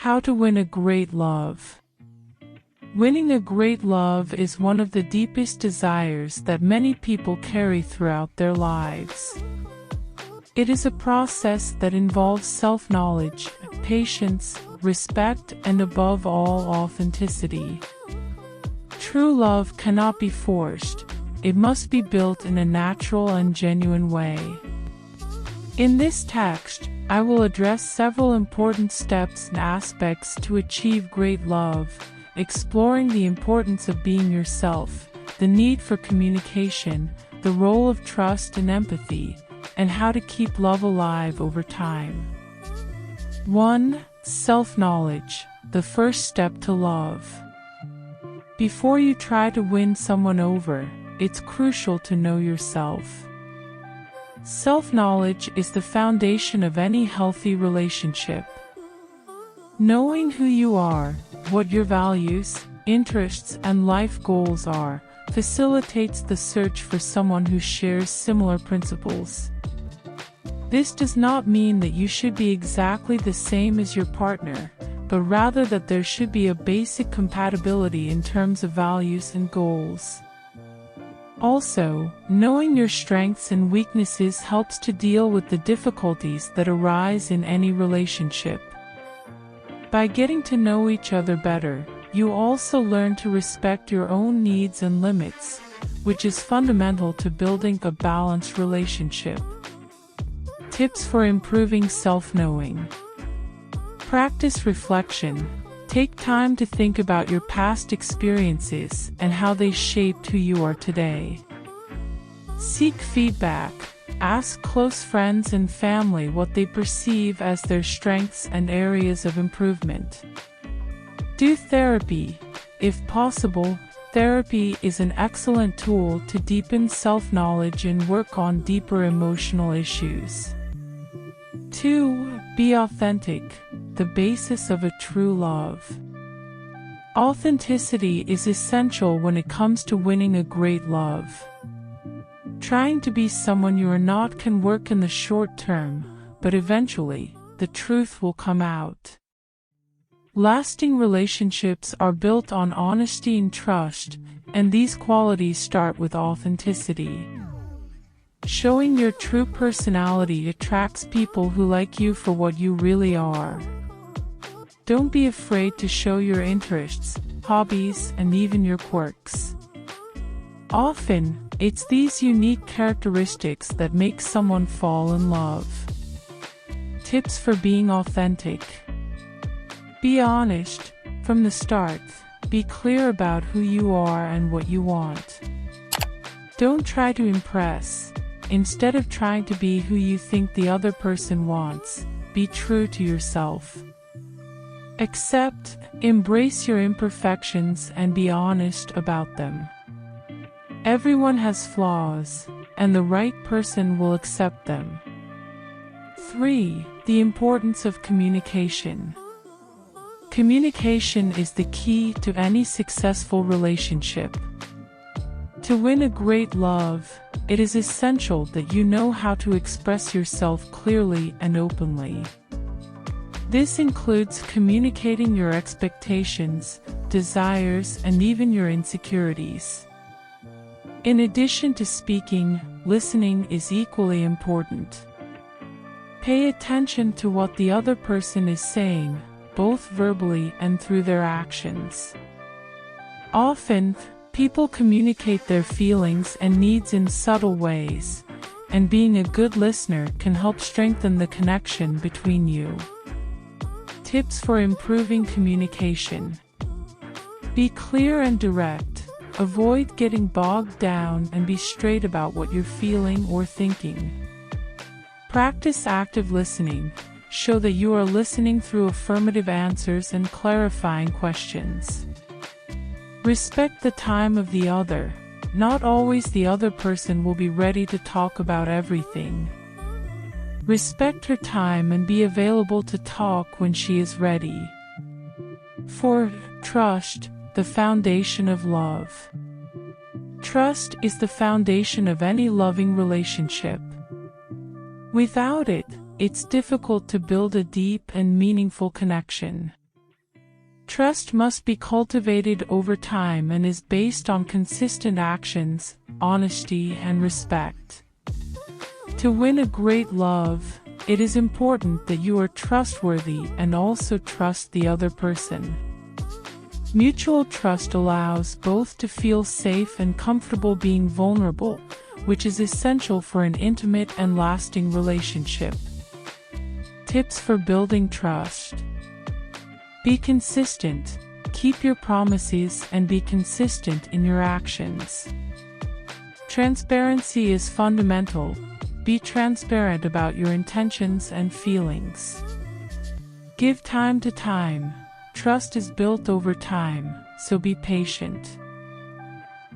How to win a great love. Winning a great love is one of the deepest desires that many people carry throughout their lives. It is a process that involves self-knowledge, patience, respect, and above all, authenticity. True love cannot be forced. It must be built in a natural and genuine way. In this text, I will address several important steps and aspects to achieve great love, exploring the importance of being yourself, the need for communication, the role of trust and empathy, and how to keep love alive over time. 1. Self-knowledge, the first step to love. Before you try to win someone over, it's crucial to know yourself. Self-knowledge is the foundation of any healthy relationship. Knowing who you are, what your values, interests, and life goals are, facilitates the search for someone who shares similar principles. This does not mean that you should be exactly the same as your partner, but rather that there should be a basic compatibility in terms of values and goals. Also, knowing your strengths and weaknesses helps to deal with the difficulties that arise in any relationship. By getting to know each other better, you also learn to respect your own needs and limits, which is fundamental to building a balanced relationship. Tips for improving self-knowing. Practice reflection. Take time to think about your past experiences and how they shaped who you are today. Seek feedback. Ask close friends and family what they perceive as their strengths and areas of improvement. Do therapy. If possible, therapy is an excellent tool to deepen self-knowledge and work on deeper emotional issues. 2. Be authentic, the basis of a true love. Authenticity is essential when it comes to winning a great love. Trying to be someone you are not can work in the short term, but eventually, the truth will come out. Lasting relationships are built on honesty and trust, and these qualities start with authenticity. Showing your true personality attracts people who like you for what you really are. Don't be afraid to show your interests, hobbies, and even your quirks. Often, it's these unique characteristics that make someone fall in love. Tips for being authentic. Be honest from the start. Be clear about who you are and what you want. Don't try to impress. Instead of trying to be who you think the other person wants, be true to yourself. Accept, embrace your imperfections and be honest about them. Everyone has flaws, and the right person will accept them. 3. The importance of communication. Communication is the key to any successful relationship. To win a great love, it is essential that you know how to express yourself clearly and openly. This includes communicating your expectations, desires, and even your insecurities. In addition to speaking, listening is equally important. Pay attention to what the other person is saying, both verbally and through their actions. Often, people communicate their feelings and needs in subtle ways, and being a good listener can help strengthen the connection between you. Tips for improving communication. Be clear and direct. Avoid getting bogged down and be straight about what you're feeling or thinking. Practice active listening. Show that you are listening through affirmative answers and clarifying questions. Respect the time of the other. Not always the other person will be ready to talk about everything. Respect her time and be available to talk when she is ready. 4. Trust, the foundation of love. Trust is the foundation of any loving relationship. Without it, it's difficult to build a deep and meaningful connection. Trust must be cultivated over time and is based on consistent actions, honesty, and respect. To win a great love, it is important that you are trustworthy and also trust the other person. Mutual trust allows both to feel safe and comfortable being vulnerable, which is essential for an intimate and lasting relationship. Tips for building trust. Be consistent. Keep your promises and be consistent in your actions. Transparency is fundamental. Be transparent about your intentions and feelings. Give time to time. Trust is built over time, so be patient.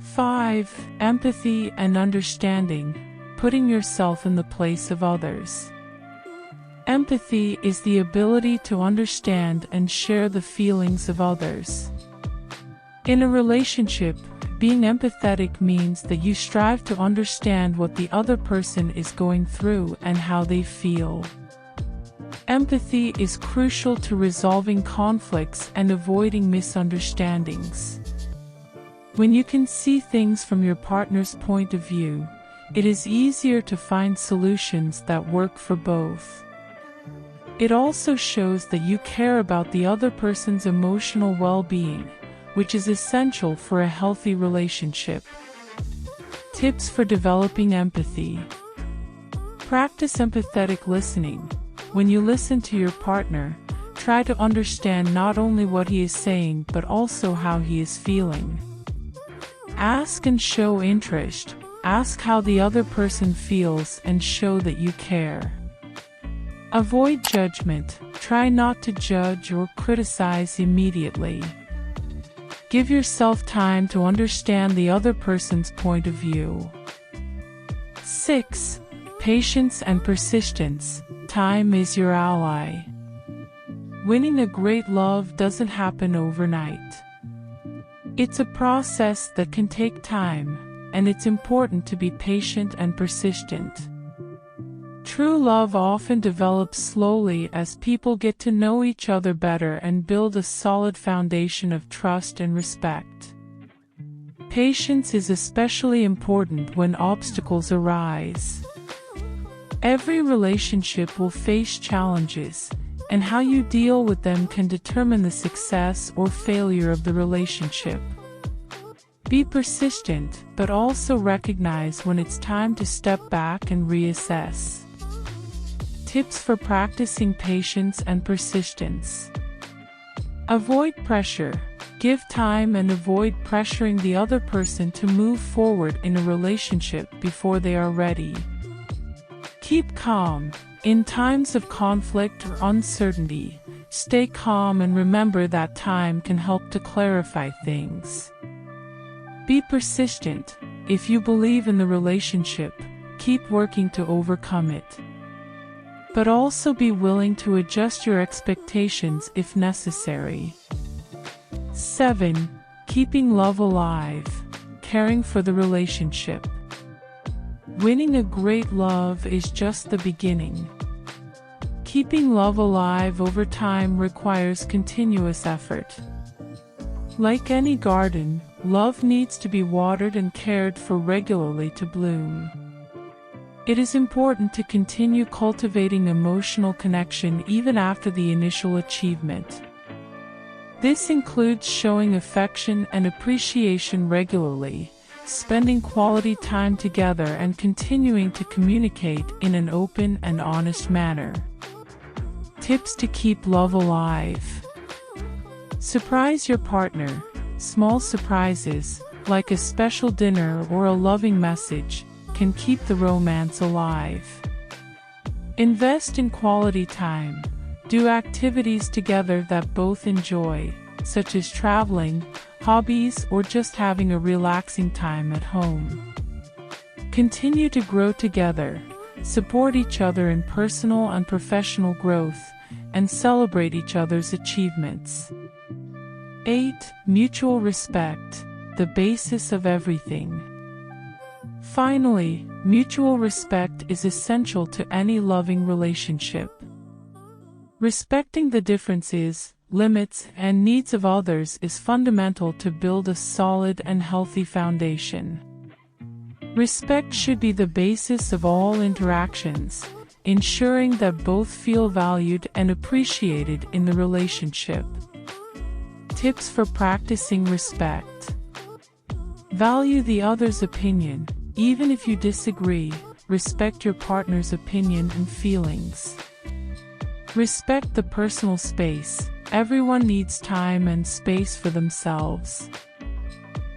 5. Empathy and understanding, putting yourself in the place of others. Empathy is the ability to understand and share the feelings of others. In a relationship, being empathetic means that you strive to understand what the other person is going through and how they feel. Empathy is crucial to resolving conflicts and avoiding misunderstandings. When you can see things from your partner's point of view, it is easier to find solutions that work for both. It also shows that you care about the other person's emotional well-being, which is essential for a healthy relationship. Tips for developing empathy. Practice empathetic listening. When you listen to your partner, try to understand not only what he is saying but also how he is feeling. Ask and show interest. Ask how the other person feels and show that you care. Avoid judgment. Try not to judge or criticize immediately. Give yourself time to understand the other person's point of view. 6. Patience and persistence. Time is your ally. Winning a great love doesn't happen overnight. It's a process that can take time, and it's important to be patient and persistent. True love often develops slowly as people get to know each other better and build a solid foundation of trust and respect. Patience is especially important when obstacles arise. Every relationship will face challenges, and how you deal with them can determine the success or failure of the relationship. Be persistent, but also recognize when it's time to step back and reassess. Tips for practicing patience and persistence. Avoid pressure. Give time and avoid pressuring the other person to move forward in a relationship before they are ready. Keep calm. In times of conflict or uncertainty, stay calm and remember that time can help to clarify things. Be persistent. If you believe in the relationship, keep working to overcome it. But also be willing to adjust your expectations if necessary. 7. Keeping love alive. Caring for the relationship. Winning a great love is just the beginning. Keeping love alive over time requires continuous effort. Like any garden, love needs to be watered and cared for regularly to bloom. It is important to continue cultivating emotional connection even after the initial achievement. This includes showing affection and appreciation regularly, spending quality time together and continuing to communicate in an open and honest manner. Tips to keep love alive. Surprise your partner. Small surprises, like a special dinner or a loving message, can keep the romance alive. Invest in quality time. Do activities together that both enjoy, such as traveling, hobbies, or just having a relaxing time at home. Continue to grow together, support each other in personal and professional growth, and celebrate each other's achievements. 8. Mutual respect, the basis of everything. Finally, mutual respect is essential to any loving relationship. Respecting the differences, limits, and needs of others is fundamental to build a solid and healthy foundation. Respect should be the basis of all interactions, ensuring that both feel valued and appreciated in the relationship. Tips for practicing respect. Value the other's opinion. Even if you disagree, respect your partner's opinion and feelings. Respect the personal space. Everyone needs time and space for themselves.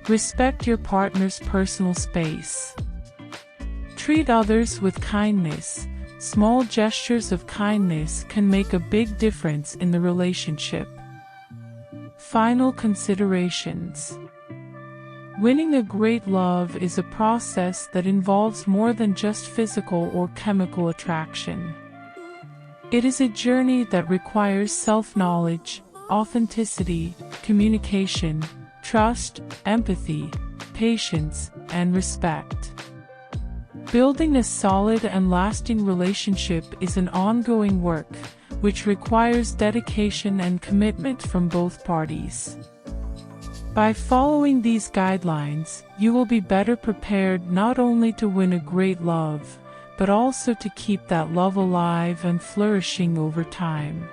Respect your partner's personal space. Treat others with kindness. Small gestures of kindness can make a big difference in the relationship. Final considerations. Winning a great love is a process that involves more than just physical or chemical attraction. It is a journey that requires self-knowledge, authenticity, communication, trust, empathy, patience, and respect. Building a solid and lasting relationship is an ongoing work, which requires dedication and commitment from both parties. By following these guidelines, you will be better prepared not only to win a great love, but also to keep that love alive and flourishing over time.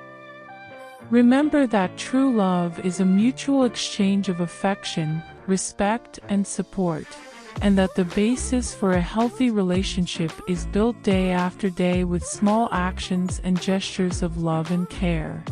Remember that true love is a mutual exchange of affection, respect, and support, and that the basis for a healthy relationship is built day after day with small actions and gestures of love and care.